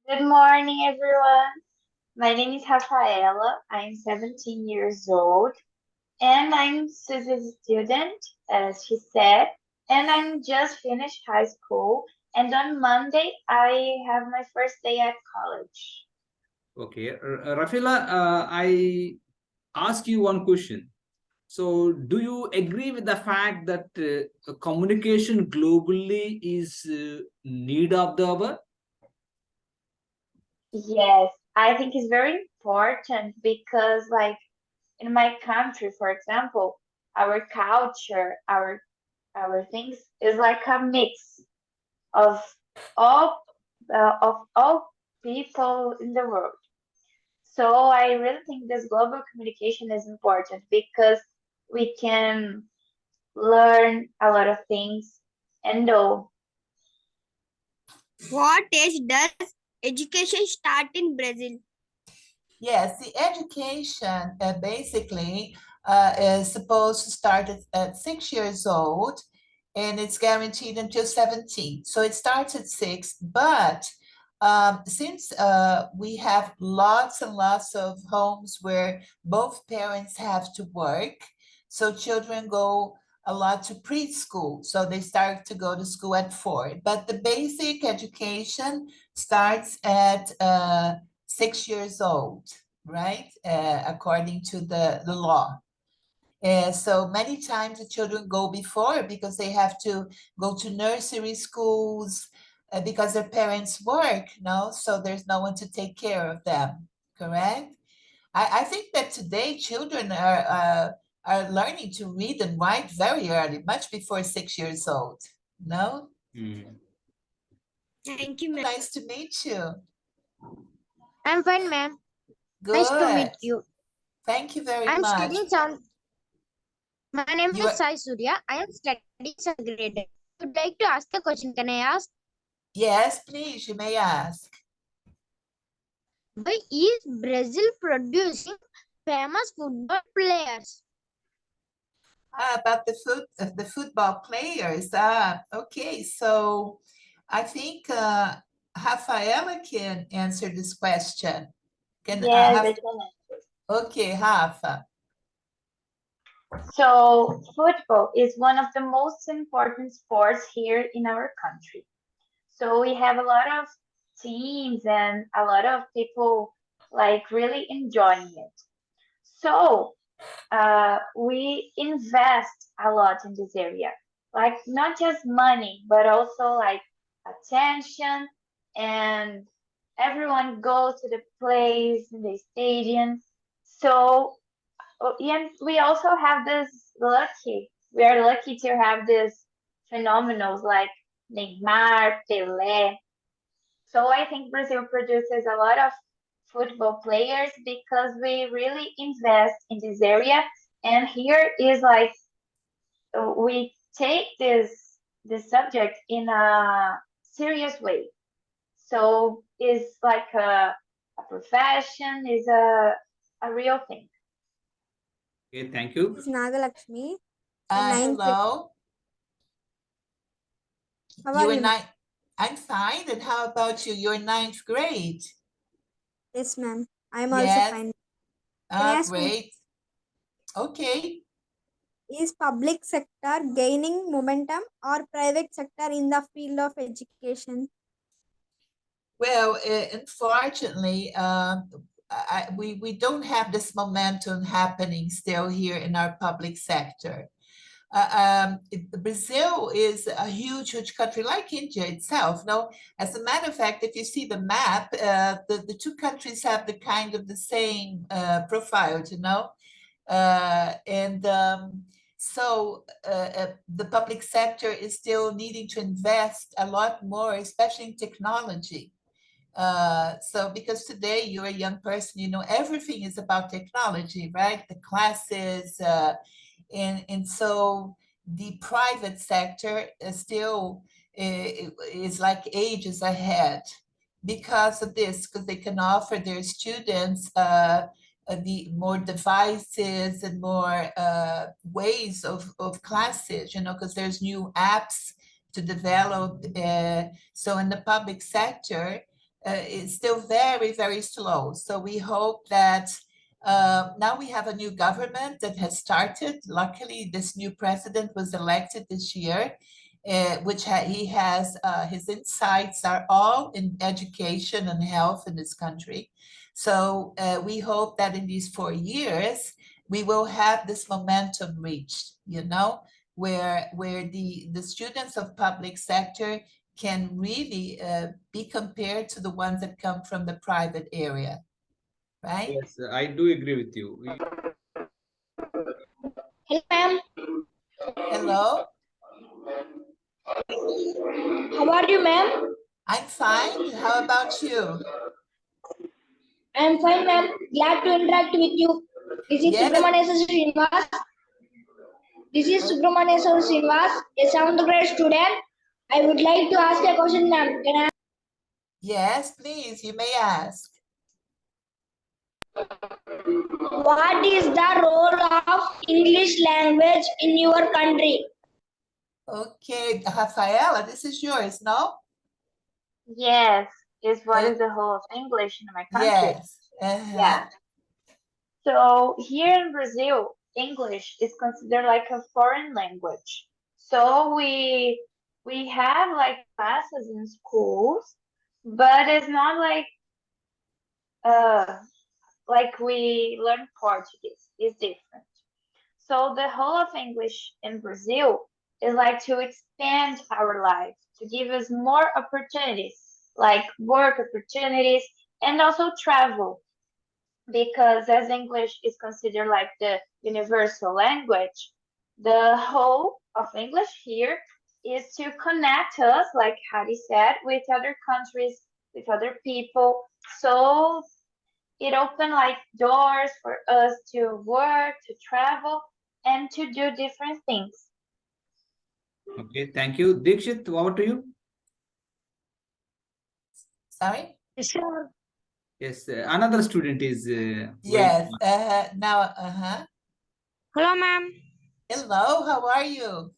Good morning, everyone. My name is Rafaela. I'm 17 years old, and I'm Susie's student, as she said. And I'm just finished high school, and on Monday I have my first day at college. Okay, Rafila, I ask you one question. So, do you agree with the fact that communication globally is need of the hour? Yes, I think it's very important because, like, in my country, for example, our culture, our things is like a mix of all people in the world. So I really think this global communication is important because we can learn a lot of things and know. What age does education start in Brazil? Yes, the education basically is supposed to start at 6 years old, and it's guaranteed until 17. So it starts at 6, but since we have lots and lots of homes where both parents have to work, so children go a lot to preschool. So they start to go to school at 4. But the basic education starts at 6 years old, right? According to the law. So many times the children go before because they have to go to nursery schools because their parents work, no? So there's no one to take care of them, correct? I think that today children are learning to read and write very early, much before 6 years old, no? Mm. Thank you, ma'am. Nice to meet you. I'm fine, ma'am. Good. Nice to meet you. Thank you very I'm much. studying sound. My name You is are, Sai Surya. I am studying seventh grade. I would like to ask a question. Can I ask? yes, please, you may ask. Why is Brazil producing famous football players? About the football players. Okay, so I think Rafaela can answer this question. Can Yes, I have can. okay, Rafa. So football is one of the most important sports here in our country. So we have a lot of teams and a lot of people like really enjoying it. So we invest a lot in this area, like not just money, but also like attention, and everyone goes to the place, the stadium. So, and we also have this lucky, we are lucky to have this phenomenals like Neymar, Pelé. So I think Brazil produces a lot of football players because we really invest in this area. And here is like we take this subject in a serious way. So it's like a profession, is a real thing. Okay, thank you. This is Nagalakshmi. In ninth grade. Hello. How You are are you, ma'am? nine. I'm fine. And how about you? You're ninth grade. Yes, ma'am. I am also Yes. fine. Can I ask, Great. Okay. is public sector gaining momentum or private sector in the field of education? Well, unfortunately, we don't have this momentum happening still here in our public sector. Brazil is a huge, huge country like India itself. No, as a matter of fact, if you see the map, the two countries have the kind of the same profile, you know, and so the public sector is still needing to invest a lot more, especially in technology. So because today you're a young person, you know, everything is about technology, right? The classes, and so the private sector is still is like ages ahead because of this, because they can offer their students the more devices and more ways of classes, you know, because there's new apps to develop. So in the public sector, it's still very, very slow. So we hope that now we have a new government that has started. Luckily, this new president was elected this year, he has his insights are all in education and health in this country. So we hope that in these 4 years, we will have this momentum reached, you know, where the students of public sector can really be compared to the ones that come from the private area, right? Yes, I do agree with you. Hello, ma'am. Hello, How are you, ma'am? I'm fine. How about you? I am fine, ma'am. Glad to interact with you. This is Yes. Subramanian Srinivas. This is Subramanian Srinivas, a 7th grade student. I would like to ask a question, ma'am. Can I? Yes, please, you may ask. What is the role of English language in your country? Okay, Rafaela, this is yours, no? Yes, is what is the whole of English in my country? Yes. Uh-huh. Yeah. So here in Brazil, English is considered like a foreign language. So we have like classes in schools, but it's not uh like we learn Portuguese. It's different. So the whole of English in Brazil is like to expand our life, to give us more opportunities, like work opportunities and also travel. Because as English is considered like the universal language, the whole of English here is to connect us, like Hattie said, with other countries, with other people. So it opened like doors for us to work, to travel, and to do different things. Okay, thank you. Dikshit, over to you. Sorry? Yes, sir. Yes, another student is Yes. waiting. Now, Hello, ma'am. hello, how are you?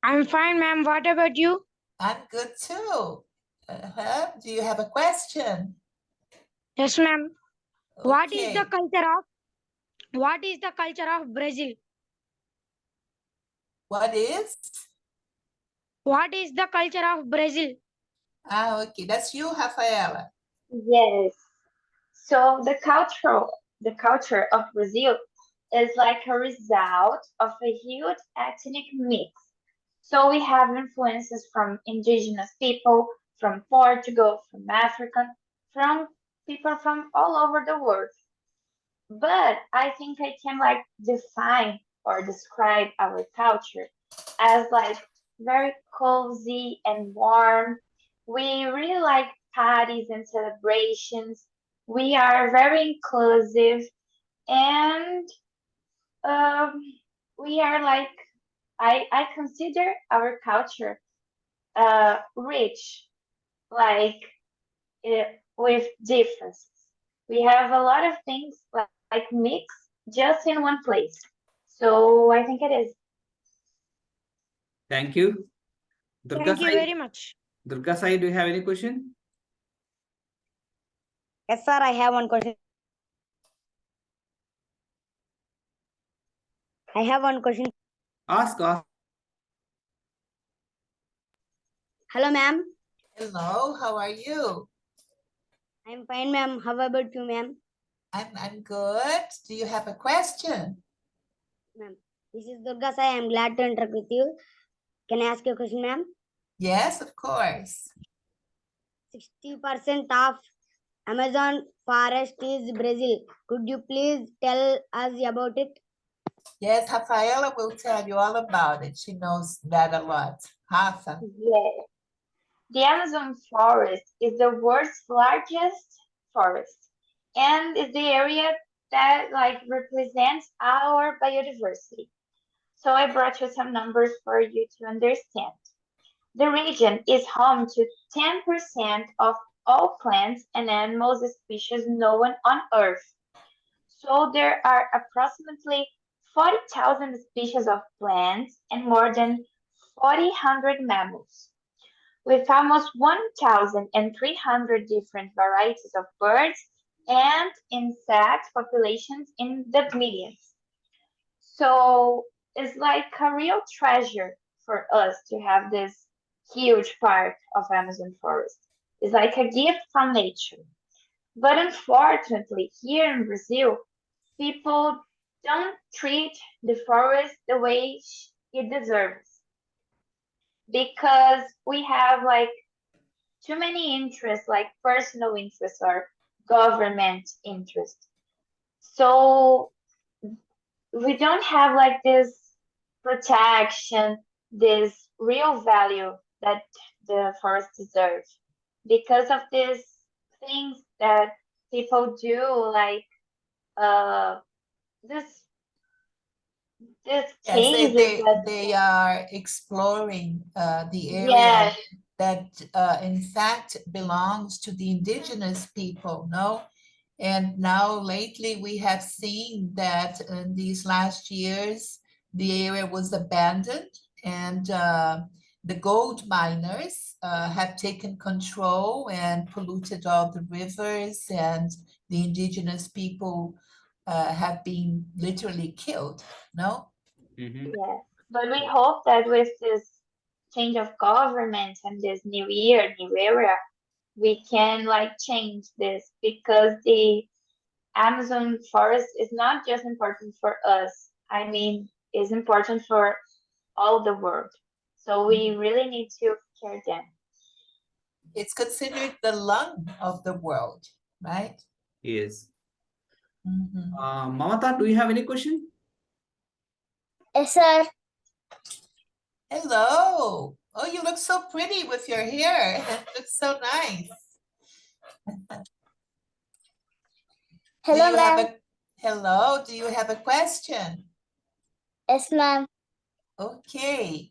I'm fine, ma'am. What about you? I'm good too. Do you have a question? Yes, ma'am. What is the Okay. culture of Brazil? What is? What is the culture of Brazil? Okay, that's you, Rafaela. Yes. So the culture of Brazil is like a result of a huge ethnic mix. So we have influences from indigenous people, from Portugal, from Africa, from people from all over the world. But I think I can like define or describe our culture as like very cozy and warm. We really like parties and celebrations. We are very inclusive and um, we are like I consider our culture rich, like with differences. We have a lot of things like mix just in one place. So I think it is. Thank you. Durga Thank you Sai, very much. Durga Sai, do you have any question? Yes, sir. I have one question. I have one question. Ask. Hello, ma'am. Hello, how are you? I'm fine, ma'am. How about you, ma'am? I'm good. Do you have a question? Ma'am, this is Durga Sai. I'm glad to interact with you. Can I ask you a question, ma'am? Yes, of course. 60% of Amazon forest is Brazil. Could you please tell us about it? Yes, Rafaela will tell you all about it. She knows that a lot. Rafa. Yes. The Amazon forest is the world's largest forest and is the area that like represents our biodiversity. So I brought you some numbers for you to understand. The region is home to 10% of all plants and animals species known on Earth. So there are approximately 40,000 species of plants and more than 4,000 mammals. with almost 1,300 different varieties of birds and insect populations in the millions. So it's like a real treasure for us to have this huge part of Amazon forest. It's like a gift from nature. But unfortunately, here in Brazil, people don't treat the forest the way it deserves because we have like too many interests, like personal interests or government interests. So we don't have like this protection, this real value that the forest deserves because of these things that people do, like uh this these Yes, cases that they are exploring the area yes, that in fact belongs to the indigenous people, no? And now lately we have seen that in these last years, the area was abandoned and the gold miners have taken control and polluted all the rivers, and the indigenous people have been literally killed, no? Mhm. yes. But we hope that with this change of government and this new year, new era, we can like change this because the Amazon forest is not just important for us. I mean, it's important for all the world. So we really need to care them. It's considered the lung of the world, right? Yes. Mhm. Mamata, do you have any question? Yes, sir. Hello. Oh, you look so pretty with your hair. It looks so nice. Do Hello, you have ma'am. a hello? Do you have a question? Yes, ma'am. Okay,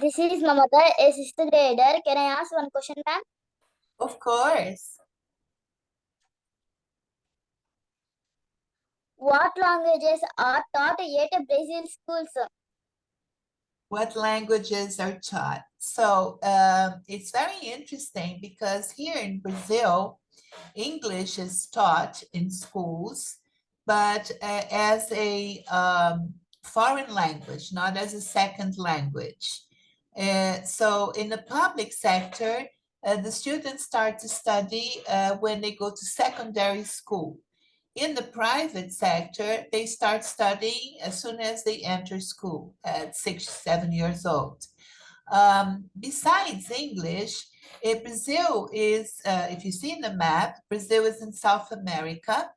This is Mamata, a sixth grader. Can I ask one question, ma'am? of course. What languages are taught at Brazil schools? What languages are taught? So it's very interesting because here in Brazil, English is taught in schools, but as a foreign language, not as a second language. So in the public sector, the students start to study when they go to secondary school. In the private sector, they start studying as soon as they enter school at 6, 7 years old. Besides English, Brazil is, if you see in the map, Brazil is in South America.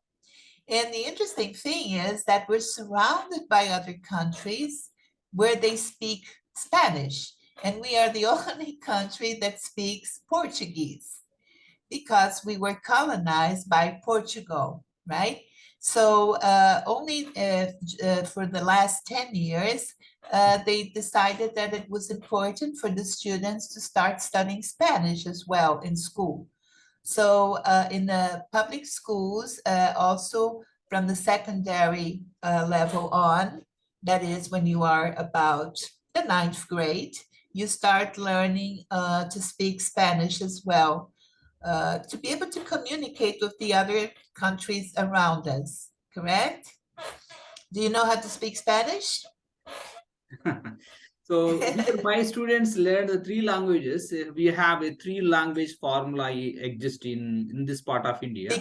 And the interesting thing is that we're surrounded by other countries where they speak Spanish. And we are the only country that speaks Portuguese because we were colonized by Portugal, right? So only for the last 10 years, they decided that it was important for the students to start studying Spanish as well in school. So in the public schools, also from the secondary level on, that is when you are about the ninth grade, you start learning to speak Spanish as well, to be able to communicate with the other countries around us, correct? Do you know how to speak Spanish? So here my students learn the three languages. We have a three language formula exist in this part of India.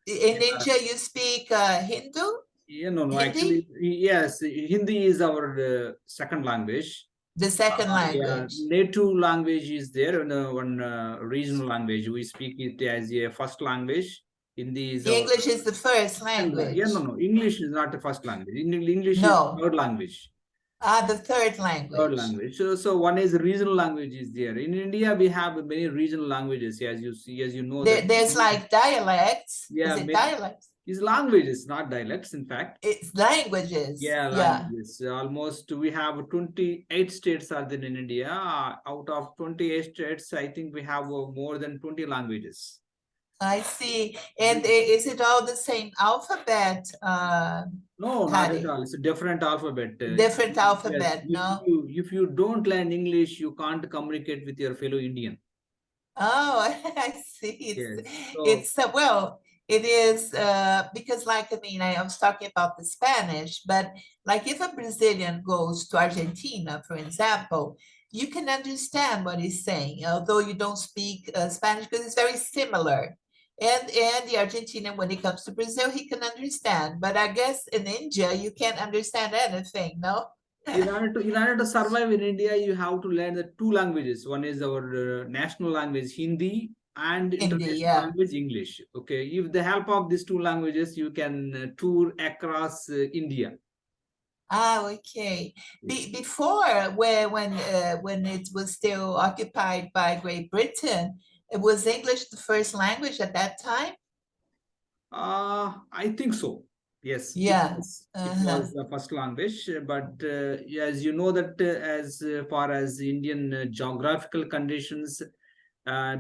In India, you speak Hindu? Yeah, no, Hindi? actually, yes, Hindi is our second language. The second Yeah, language. native language is there, and one regional language. We speak it as a first language. Hindi is The our English is the first second language. Yeah, language. no, English is not the first language. English is No. third language. The third Third language. language. So one is regional language is there. In India, we have many regional languages, as you see, as you know that. There's like dialects. Yeah, Is it dialects? is languages, not dialects, in fact. It's languages. Yeah, Yeah. languages. Almost we have 28 states are there in India. Out of 28 states, I think we have more than 20 languages. I see. And is it all the same alphabet? No, not at Kari? all. It's a different alphabet. Different Yes, alphabet, no? if you don't learn English, you can't communicate with your fellow Indian. Oh, I see. Yes. So, It's well, it is because like I mean, I was talking about the Spanish, but like if a Brazilian goes to Argentina, for example, you can understand what he's saying, although you don't speak Spanish because it's very similar. And the Argentinian, when he comes to Brazil, he can understand. But I guess in India, you can't understand anything, no? in order to survive in India, you have to learn the two languages. One is our national language, Hindi, and Hindi, international yeah. language, English. Okay. If the help of these two languages, you can tour across India. Ah, okay. Before, when it was still occupied by Great Britain, it was English the first language at that time? I think so. Yes, Yeah. it Uh-huh. was the first language, but as you know that as far as Indian geographical conditions,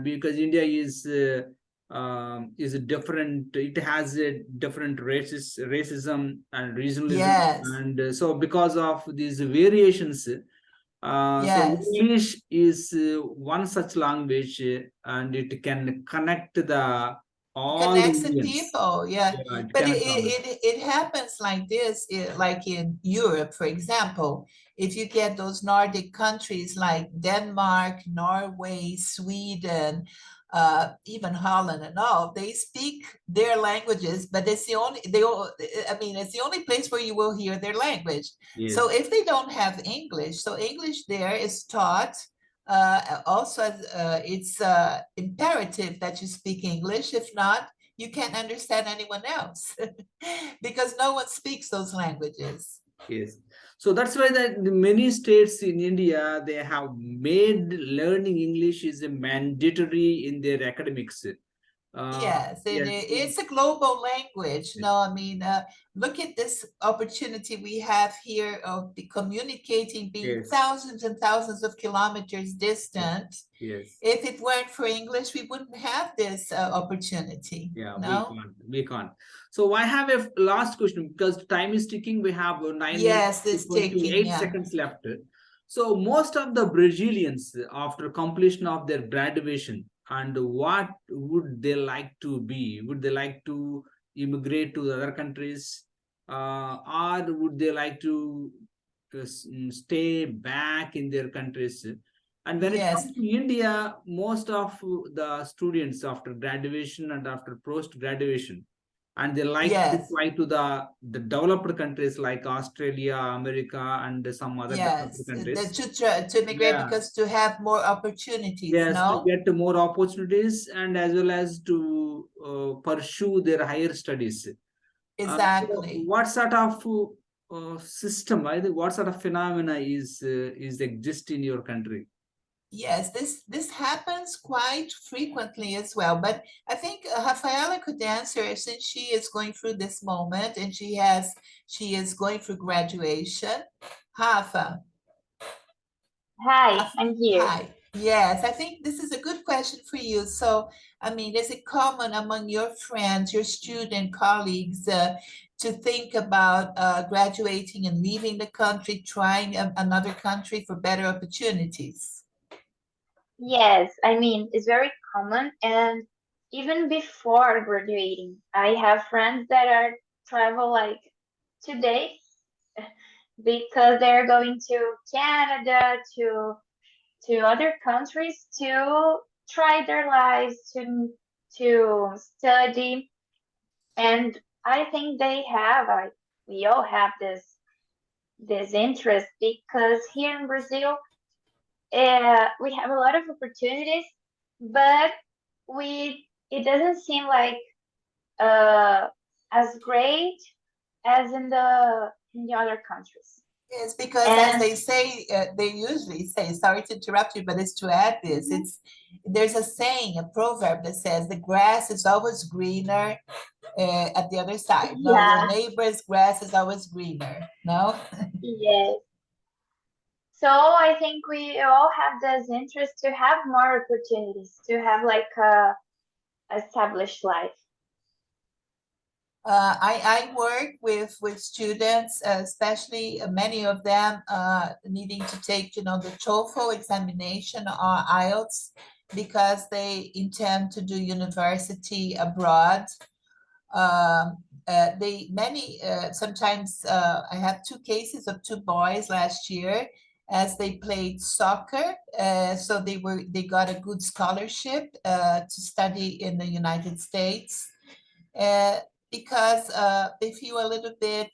because India is a different. It has a different racism and regionalism, Yes. and so because of these variations, so Yes. English is one such language, and it can connect the all the Connects the Indians. people, yeah. Yeah, it But connects all the. it happens like this, like in Europe, for example, if you get those Nordic countries like Denmark, Norway, Sweden, even Holland and all, they speak their languages, but it's the only I mean, it's the only place where you will hear their language. So Yes, if they don't have English, so English there is taught also, it's imperative that you speak English. If not, you can't understand anyone else because no one speaks those languages. yes. So that's why the many states in India they have made learning English is a mandatory in their academics. Yes, and Yes, it's a global language. No, I mean, look at this opportunity we have here of communicating, being yes, thousands and thousands of kilometers yes, distant. yes. If it weren't for English, we wouldn't have this opportunity. Yeah, No? we can't. So I have a last question because time is ticking. We have 9 minutes Yes, it's taking, 28 yeah. seconds left. So most of the Brazilians, after completion of their graduation, and what would they like to be? Would they like to immigrate to other countries, or would they like to stay back in their countries? And when it Yes, comes to India, most of the students after graduation and after post graduation, and they like to yes, fly to the developed countries like Australia, America, and some other developed yes. countries. To immigrate Yeah, because to have more opportunities, yes, to no? get more opportunities and as well as to pursue their higher studies. So Exactly. what sort of system, right? What sort of phenomena is exist in your country? Yes, this happens quite frequently as well. But I think Rafaela could answer since she is going through this moment and she is going through graduation. Rafa, Hi, I'm here. Hi. Yes, I think this is a good question for you. So, I mean, is it common among your friends, your student colleagues, to think about graduating and leaving the country, trying another country for better opportunities? Yes, I mean, it's very common. And even before graduating, I have friends that are travel like today because they're going to Canada, to other countries to try their lives, to study. And I think they have, we all have this interest because here in Brazil, we have a lot of opportunities, but we it doesn't seem like uh, as great as in the other countries. Yes, because as And they say, they usually say, sorry to interrupt you, but it's to add this, mhm, there's a saying, a proverb that says the grass is always greener at the other side. No, your yeah, neighbor's grass is always greener. No? yes. So I think we all have this interest to have more opportunities, to have like a established life. I work with students, especially many of them needing to take, the TOEFL examination or IELTS because they intend to do university abroad. Sometimes I had two cases of two boys last year as they played soccer. So they got a good scholarship to study in the United States. Uh, because they feel a little bit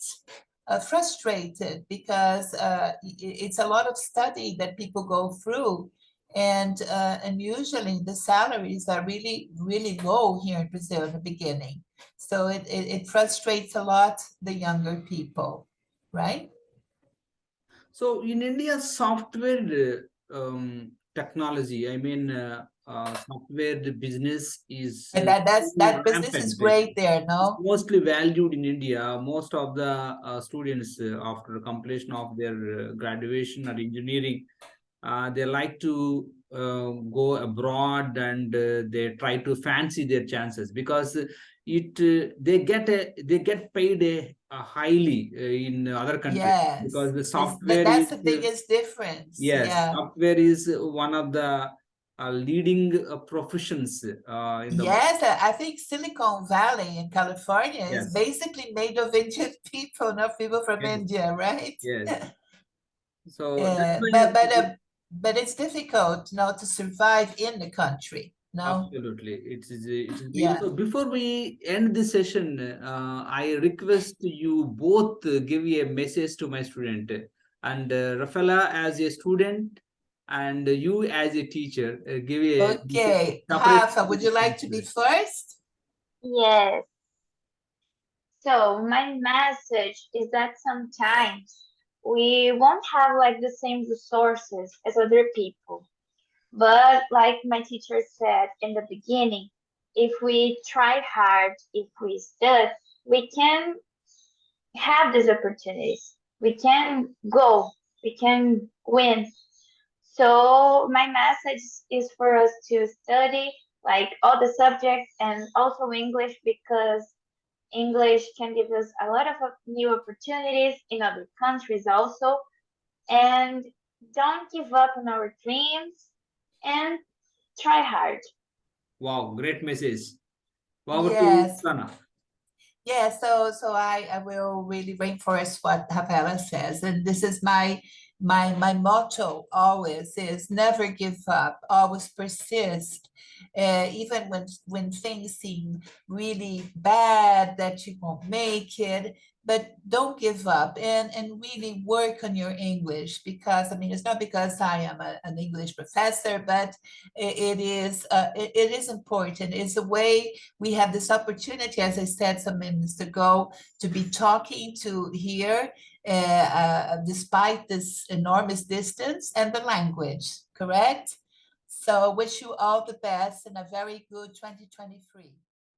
frustrated because it's a lot of study that people go through, and usually the salaries are really really low here in Brazil in the beginning. So it frustrates a lot the younger people, right? So in India, software technology, I mean, software the business is And that business is rampant. I great think there, it's no? mostly valued in India. Most of the students, after completion of their graduation or engineering, they like to go abroad, and they try to fancy their chances because they get paid a highly in other countries, Yes, because the is software that's is the biggest difference. yes, Yeah. software is one of the leading professions in the world. Yes, I think Silicon Valley in California is Yes, basically made of Indian people, not people from yes, India, right? yes. So that's why. But it's difficult, to survive in the country. No, Absolutely, it is. yeah. So before we end this session, I request you both give a message to my student, and Rafaela as a student, and you as a teacher, give a message, Okay, separate Rafa, would message you to my like to be student. first? Yes. So my message is that sometimes we won't have like the same resources as other people. But like my teacher said in the beginning, if we try hard, if we study, we can have these opportunities. We can go, we can win. So my message is for us to study like all the subjects and also English, because English can give us a lot of new opportunities in other countries also. And don't give up on our dreams and try hard. Wow, great message. Over to Yes. Sana. Yeah, so I will really reinforce what Rafaela says, and this is my motto always is never give up, always persist, even when things seem really bad that you won't make it, but don't give up and really work on your English, because I mean it's not because I am an English professor, but it is important. It's a way we have this opportunity, as I said some minutes ago, to be talking to here, despite this enormous distance and the language, correct? So wish you all the best and a very good 2023.